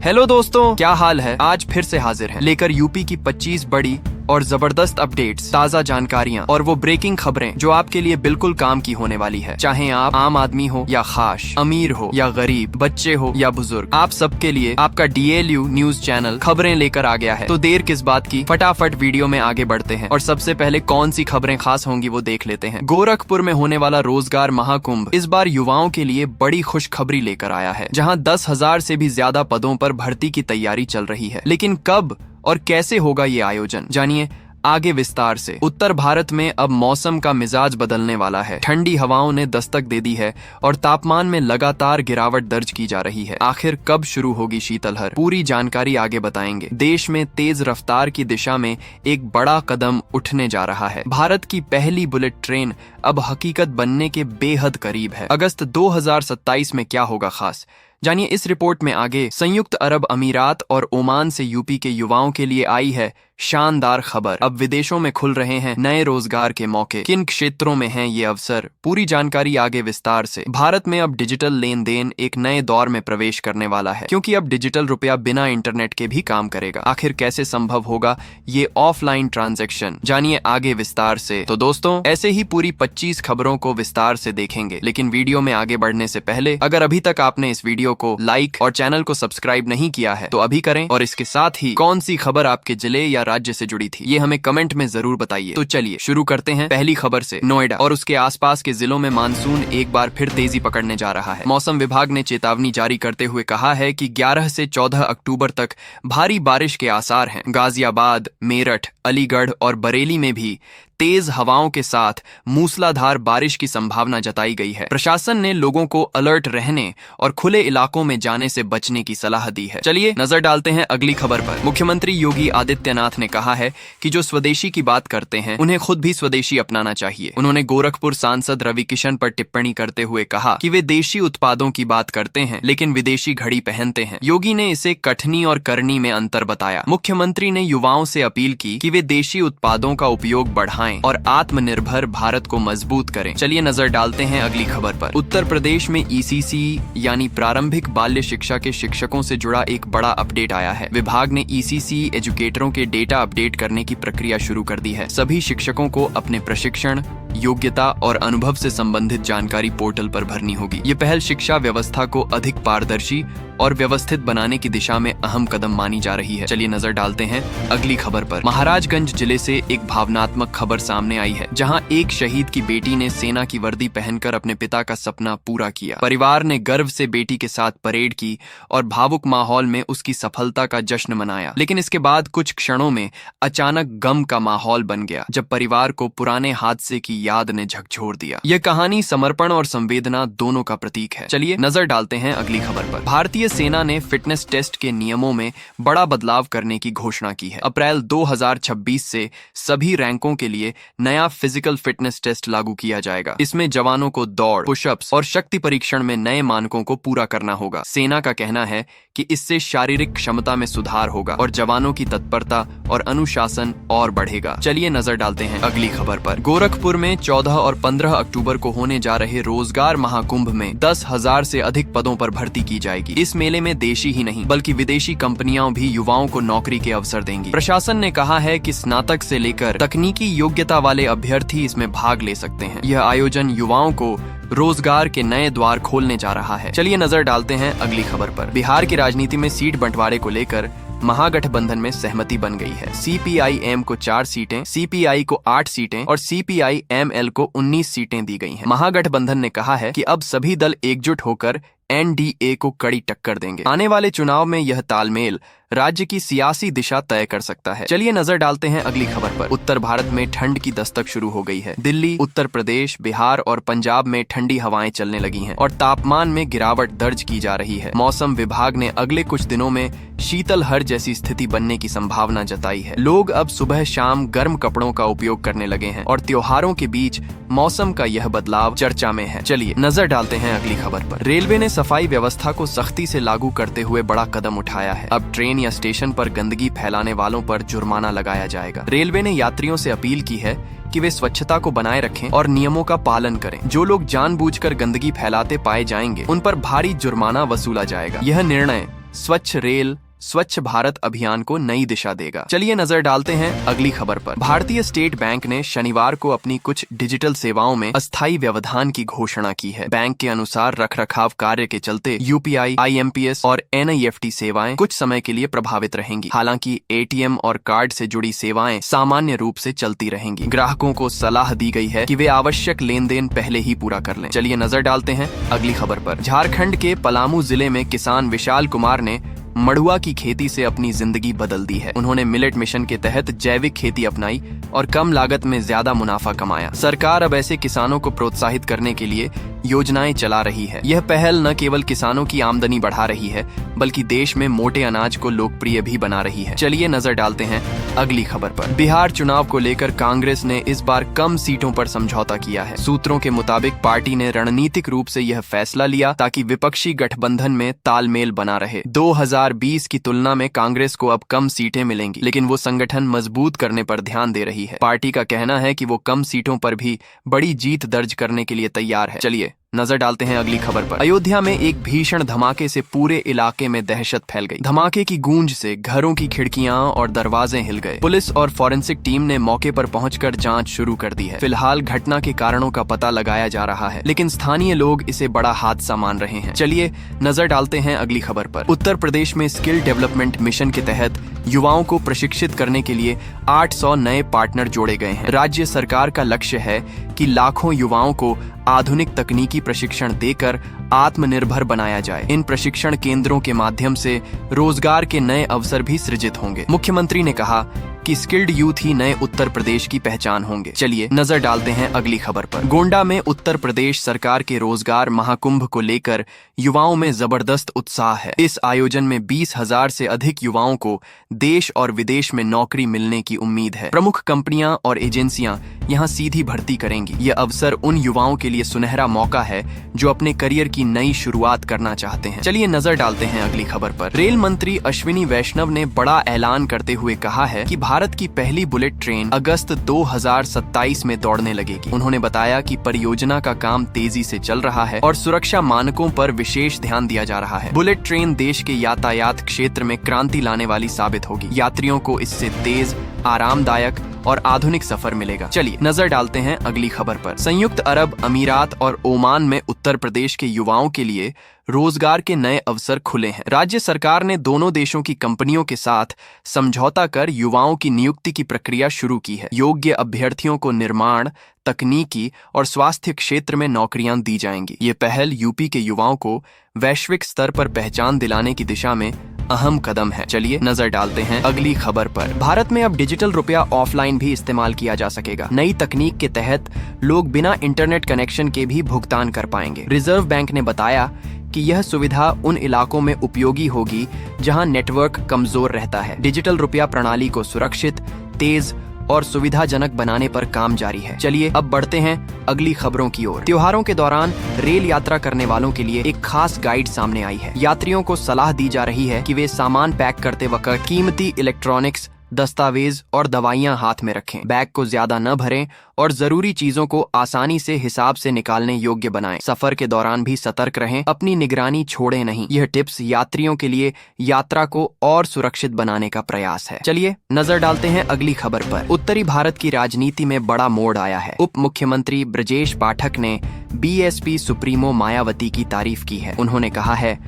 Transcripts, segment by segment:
Hello दोस्तों, क्या हाल है। आज फिर से हाजिर हैं लेकर यूपी की 25 बड़ी और जबरदस्त अपडेट्स, ताज़ा जानकारियां और वो ब्रेकिंग खबरें जो आपके लिए बिल्कुल काम की होने वाली है। चाहे आप आम आदमी हो या खास, अमीर हो या गरीब, बच्चे हो या बुजुर्ग, आप सबके लिए आपका DLU न्यूज चैनल खबरें लेकर आ गया है। तो देर किस बात की, फटाफट वीडियो में आगे बढ़ते हैं और सबसे पहले कौन सी खबरें खास होंगी वो देख लेते हैं। गोरखपुर में होने वाला रोजगार महाकुंभ इस बार युवाओं के लिए बड़ी खुशखबरी लेकर आया है, जहाँ 10,000 से भी ज्यादा पदों पर भर्ती की तैयारी चल रही है। लेकिन कब और कैसे होगा ये आयोजन, जानिए आगे विस्तार से। उत्तर भारत में अब मौसम का मिजाज बदलने वाला है। ठंडी हवाओं ने दस्तक दे दी है और तापमान में लगातार गिरावट दर्ज की जा रही है। आखिर कब शुरू होगी शीतलहर, पूरी जानकारी आगे बताएंगे। देश में तेज रफ्तार की दिशा में एक बड़ा कदम उठने जा रहा है। भारत की पहली बुलेट ट्रेन अब हकीकत बनने के बेहद करीब है। अगस्त 2027 में क्या होगा खास, जानिए इस रिपोर्ट में आगे। संयुक्त अरब अमीरात और ओमान से यूपी के युवाओं के लिए आई है शानदार खबर। अब विदेशों में खुल रहे हैं नए रोजगार के मौके। किन क्षेत्रों में हैं ये अवसर, पूरी जानकारी आगे विस्तार से। भारत में अब डिजिटल लेन देन एक नए दौर में प्रवेश करने वाला है, क्योंकि अब डिजिटल रुपया बिना इंटरनेट के भी काम करेगा। आखिर कैसे संभव होगा ये ऑफलाइन ट्रांजैक्शन, जानिए आगे विस्तार से। तो दोस्तों, ऐसे ही पूरी 25 खबरों को विस्तार से देखेंगे। लेकिन वीडियो में आगे बढ़ने से पहले अगर अभी तक आपने इस वीडियो को लाइक और चैनल को सब्सक्राइब नहीं किया है तो अभी करें, और इसके साथ ही कौन सी खबर आपके जिले या राज्य से जुड़ी थी ये हमें कमेंट में जरूर बताइए। तो चलिए शुरू करते हैं पहली खबर से। नोएडा और उसके आसपास के जिलों में मानसून एक बार फिर तेजी पकड़ने जा रहा है। मौसम विभाग ने चेतावनी जारी करते हुए कहा है कि 11 से 14 अक्टूबर तक भारी बारिश के आसार हैं। गाजियाबाद, मेरठ, अलीगढ़ और बरेली में भी तेज हवाओं के साथ मूसलाधार बारिश की संभावना जताई गई है। प्रशासन ने लोगों को अलर्ट रहने और खुले इलाकों में जाने से बचने की सलाह दी है। चलिए नजर डालते हैं अगली खबर पर। मुख्यमंत्री योगी आदित्यनाथ ने कहा है कि जो स्वदेशी की बात करते हैं उन्हें खुद भी स्वदेशी अपनाना चाहिए। उन्होंने गोरखपुर सांसद रवि किशन पर टिप्पणी करते हुए कहा कि वे देशी उत्पादों की बात करते हैं लेकिन विदेशी घड़ी पहनते हैं। योगी ने इसे कठनी और करनी में अंतर बताया। मुख्यमंत्री ने युवाओं से अपील की कि वे देशी उत्पादों का उपयोग बढ़ाएं और आत्मनिर्भर भारत को मजबूत करें। चलिए नजर डालते हैं अगली खबर पर। उत्तर प्रदेश में ECC यानी प्रारंभिक बाल्य शिक्षा के शिक्षकों से जुड़ा एक बड़ा अपडेट आया है। विभाग ने ECC एजुकेटरों के डेटा अपडेट करने की प्रक्रिया शुरू कर दी है। सभी शिक्षकों को अपने प्रशिक्षण, योग्यता और अनुभव से संबंधित जानकारी पोर्टल पर भरनी होगी। ये पहल शिक्षा व्यवस्था को अधिक पारदर्शी और व्यवस्थित बनाने की दिशा में अहम कदम मानी जा रही है। चलिए नजर डालते हैं अगली खबर पर। महाराजगंज जिले से एक भावनात्मक खबर सामने आई है, जहां एक शहीद की बेटी ने सेना की वर्दी पहनकर अपने पिता का सपना पूरा किया। परिवार ने गर्व से बेटी के साथ परेड की और भावुक माहौल में उसकी सफलता का जश्न मनाया। लेकिन इसके बाद कुछ क्षणों में अचानक गम का माहौल बन गया, जब परिवार को पुराने हादसे की याद ने झकझोर दिया। यह कहानी समर्पण और संवेदना दोनों का प्रतीक है। चलिए नजर डालते हैं अगली खबर पर। भारतीय सेना ने फिटनेस टेस्ट के नियमों में बड़ा बदलाव करने की घोषणा की है। अप्रैल 2026 से सभी रैंकों के लिए नया फिजिकल फिटनेस टेस्ट लागू किया जाएगा। इसमें जवानों को दौड़, पुशअप्स और शक्ति परीक्षण में नए मानकों को पूरा करना होगा। सेना का कहना है कि इससे शारीरिक क्षमता में सुधार होगा और जवानों की तत्परता और अनुशासन और बढ़ेगा। चलिए नजर डालते हैं अगली खबर पर। गोरखपुर में 14 और 15 अक्टूबर को होने जा रहे रोजगार महाकुंभ में 10,000 से अधिक पदों पर भर्ती की जाएगी। इस मेले में देशी ही नहीं बल्कि विदेशी कंपनियां भी युवाओं को नौकरी के अवसर देंगी। प्रशासन ने कहा है कि स्नातक से लेकर तकनीकी योग्यता वाले अभ्यर्थी इसमें भाग ले सकते हैं। यह आयोजन युवाओं को रोजगार के नए द्वार खोलने जा रहा है। चलिए नजर डालते हैं अगली खबर पर। बिहार की राजनीति में सीट बंटवारे को लेकर महागठबंधन में सहमति बन गई है। CPI-M को 4 सीटें, CPI को 8 सीटें और CPI-ML को 19 सीटें दी गई हैं। महागठबंधन ने कहा है कि अब सभी दल एकजुट होकर NDA को कड़ी टक्कर देंगे। आने वाले चुनाव में यह तालमेल राज्य की सियासी दिशा तय कर सकता है। चलिए नजर डालते हैं अगली खबर पर। उत्तर भारत में ठंड की दस्तक शुरू हो गई है। दिल्ली, उत्तर प्रदेश, बिहार और पंजाब में ठंडी हवाएं चलने लगी हैं और तापमान में गिरावट दर्ज की जा रही है। मौसम विभाग ने अगले कुछ दिनों में शीतलहर जैसी स्थिति बनने की संभावना जताई है। लोग अब सुबह शाम गर्म कपड़ों का उपयोग करने लगे हैं और त्योहारों के बीच मौसम का यह बदलाव चर्चा में है। चलिए नजर डालते हैं अगली खबर पर। रेलवे ने सफाई व्यवस्था को सख्ती से लागू करते हुए बड़ा कदम उठाया है। अब ट्रेन या स्टेशन पर गंदगी फैलाने वालों पर जुर्माना लगाया जाएगा। रेलवे ने यात्रियों से अपील की है कि वे स्वच्छता को बनाए रखें और नियमों का पालन करें। जो लोग जानबूझकर गंदगी फैलाते पाए जाएंगे उन पर भारी जुर्माना वसूला जाएगा। यह निर्णय स्वच्छ रेल स्वच्छ भारत अभियान को नई दिशा देगा। चलिए नजर डालते हैं अगली खबर पर। भारतीय स्टेट बैंक ने शनिवार को अपनी कुछ डिजिटल सेवाओं में अस्थायी व्यवधान की घोषणा की है। बैंक के अनुसार रखरखाव कार्य के चलते यूपीआई, IMPS और NEFT सेवाएं कुछ समय के लिए प्रभावित रहेंगी। हालांकि ATM और कार्ड से जुड़ी सेवाएं सामान्य रूप से चलती रहेंगी। ग्राहकों को सलाह दी गई है कि वे आवश्यक लेन देन पहले ही पूरा कर लें। चलिए नजर डालते हैं अगली खबर पर। झारखंड के पलामू जिले में किसान विशाल कुमार ने मड़ुआ की खेती से अपनी जिंदगी बदल दी है। उन्होंने मिलेट मिशन के तहत जैविक खेती अपनाई और कम लागत में ज्यादा मुनाफा कमाया। सरकार अब ऐसे किसानों को प्रोत्साहित करने के लिए योजनाएं चला रही है। यह पहल न केवल किसानों की आमदनी बढ़ा रही है, बल्कि देश में मोटे अनाज को लोकप्रिय भी बना रही है। चलिए नजर डालते हैं अगली खबर पर। बिहार चुनाव को लेकर कांग्रेस ने इस बार कम सीटों पर समझौता किया है। सूत्रों के मुताबिक पार्टी ने रणनीतिक रूप से यह फैसला लिया ताकि विपक्षी गठबंधन में तालमेल बना रहे। 2020 की तुलना में कांग्रेस को अब कम सीटें मिलेंगी, लेकिन वो संगठन मजबूत करने पर ध्यान दे रही है। पार्टी का कहना है कि वो कम सीटों पर भी बड़ी जीत दर्ज करने के लिए तैयार है। चलिए नजर डालते हैं अगली खबर पर। अयोध्या में एक भीषण धमाके से पूरे इलाके में दहशत फैल गई। धमाके की गूंज से घरों की खिड़कियां और दरवाजे हिल गए। पुलिस और फॉरेंसिक टीम ने मौके पर पहुंचकर जांच शुरू कर दी है। फिलहाल घटना के कारणों का पता लगाया जा रहा है, लेकिन स्थानीय लोग इसे बड़ा हादसा मान रहे हैं। चलिए नजर डालते हैं अगली खबर पर। उत्तर प्रदेश में स्किल डेवलपमेंट मिशन के तहत युवाओं को प्रशिक्षित करने के लिए 800 नए पार्टनर जोड़े गए हैं। राज्य सरकार का लक्ष्य है कि लाखों युवाओं को आधुनिक तकनीकी प्रशिक्षण देकर आत्मनिर्भर बनाया जाए। इन प्रशिक्षण केंद्रों के माध्यम से रोजगार के नए अवसर भी सृजित होंगे। मुख्यमंत्री ने कहा कि स्किल्ड यूथ ही नए उत्तर प्रदेश की पहचान होंगे। चलिए नजर डालते हैं अगली खबर पर। गोंडा में उत्तर प्रदेश सरकार के रोजगार महाकुंभ को लेकर युवाओं में जबरदस्त उत्साह है। इस आयोजन में 20,000 से अधिक युवाओं को देश और विदेश में नौकरी मिलने की उम्मीद है। प्रमुख कंपनियां और एजेंसियां यहां सीधी भर्ती करेंगी। यह अवसर उन युवाओं के लिए सुनहरा मौका है जो अपने करियर की नई शुरुआत करना चाहते हैं। चलिए नजर डालते हैं अगली खबर पर। रेल मंत्री अश्विनी वैष्णव ने बड़ा ऐलान करते हुए कहा है कि भारत की पहली बुलेट ट्रेन अगस्त 2027 में दौड़ने लगेगी। उन्होंने बताया कि परियोजना का काम तेजी से चल रहा है और सुरक्षा मानकों पर विशेष ध्यान दिया जा रहा है। बुलेट ट्रेन देश के यातायात क्षेत्र में क्रांति लाने वाली साबित होगी। यात्रियों को इससे तेज, आरामदायक और आधुनिक सफर मिलेगा। चलिए नजर डालते हैं अगली खबर पर। संयुक्त अरब अमीरात और ओमान में उत्तर प्रदेश के युवाओं के लिए रोजगार के नए अवसर खुले हैं। राज्य सरकार ने दोनों देशों की कंपनियों के साथ समझौता कर युवाओं की नियुक्ति की प्रक्रिया शुरू की है। योग्य अभ्यर्थियों को निर्माण, तकनीकी और स्वास्थ्य क्षेत्र में नौकरियां दी जाएंगी। ये पहल यूपी के युवाओं को वैश्विक स्तर पर पहचान दिलाने की दिशा में अहम कदम है। चलिए नजर डालते हैं अगली खबर पर। भारत में अब डिजिटल रुपया ऑफलाइन भी इस्तेमाल किया जा सकेगा। नई तकनीक के तहत लोग बिना इंटरनेट कनेक्शन के भी भुगतान कर पाएंगे। रिजर्व बैंक ने बताया कि यह सुविधा उन इलाकों में उपयोगी होगी जहां नेटवर्क कमजोर रहता है। डिजिटल रुपया प्रणाली को सुरक्षित, तेज और सुविधाजनक बनाने पर काम जारी है। चलिए अब बढ़ते हैं अगली खबरों की ओर। त्योहारों के दौरान रेल यात्रा करने वालों के लिए एक खास गाइड सामने आई है। यात्रियों को सलाह दी जा रही है कि वे सामान पैक करते वक्त कीमती इलेक्ट्रॉनिक्स, दस्तावेज और दवाइयां हाथ में रखें। बैग को ज्यादा न भरें और जरूरी चीजों को आसानी से हिसाब से निकालने योग्य बनाएं। सफर के दौरान भी सतर्क रहें, अपनी निगरानी छोड़ें नहीं। यह टिप्स यात्रियों के लिए यात्रा को और सुरक्षित बनाने का प्रयास है। चलिए नजर डालते हैं अगली खबर पर। उत्तरी भारत की राजनीति में बड़ा मोड़ आया है। उप मुख्यमंत्री ब्रजेश पाठक ने BSP सुप्रीमो मायावती की तारीफ की है। उन्होंने कहा है,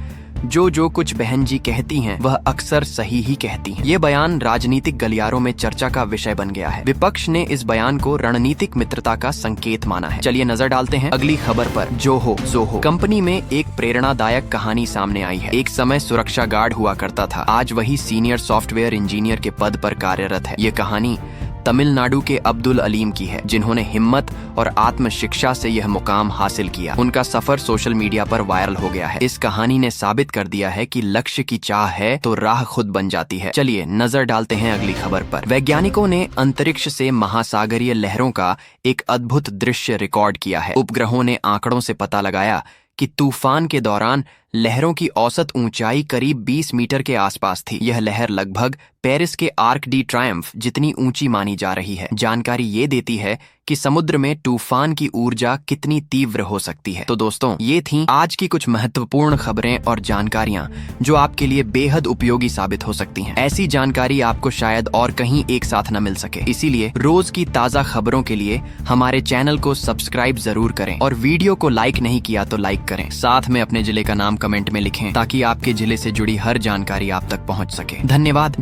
जो कुछ बहन जी कहती हैं वह अक्सर सही ही कहती हैं। ये बयान राजनीतिक गलियारों में चर्चा का विषय बन गया है। विपक्ष ने इस बयान को रणनीतिक मित्रता का संकेत माना है। चलिए नजर डालते हैं अगली खबर पर। जोहो कंपनी में एक प्रेरणादायक कहानी सामने आई है। एक समय सुरक्षा गार्ड हुआ करता था, आज वही सीनियर सॉफ्टवेयर इंजीनियर के पद पर कार्यरत है। ये कहानी तमिलनाडु के अब्दुल अलीम की है, जिन्होंने हिम्मत और आत्म शिक्षा से यह मुकाम हासिल किया। उनका सफर सोशल मीडिया पर वायरल हो गया है। इस कहानी ने साबित कर दिया है कि लक्ष्य की चाह है तो राह खुद बन जाती है। चलिए नजर डालते हैं अगली खबर पर। वैज्ञानिकों ने अंतरिक्ष से महासागरीय लहरों का एक अद्भुत दृश्य रिकॉर्ड किया है। उपग्रहों ने आंकड़ों से पता लगाया कि तूफान के दौरान लहरों की औसत ऊंचाई करीब 20 मीटर के आसपास थी। यह लहर लगभग पेरिस के आर्क डी ट्रायम्फ जितनी ऊंची मानी जा रही है। जानकारी ये देती है कि समुद्र में तूफान की ऊर्जा कितनी तीव्र हो सकती है। तो दोस्तों, ये थीं आज की कुछ महत्वपूर्ण खबरें और जानकारियां जो आपके लिए बेहद उपयोगी साबित हो सकती हैं। ऐसी जानकारी आपको शायद और कहीं एक साथ न मिल सके, इसीलिए रोज की ताजा खबरों के लिए हमारे चैनल को सब्सक्राइब जरूर करें और वीडियो को लाइक नहीं किया तो लाइक करें। साथ में अपने जिले का नाम कमेंट में लिखें ताकि आपके जिले से जुड़ी हर जानकारी आप तक पहुंच सके। धन्यवाद।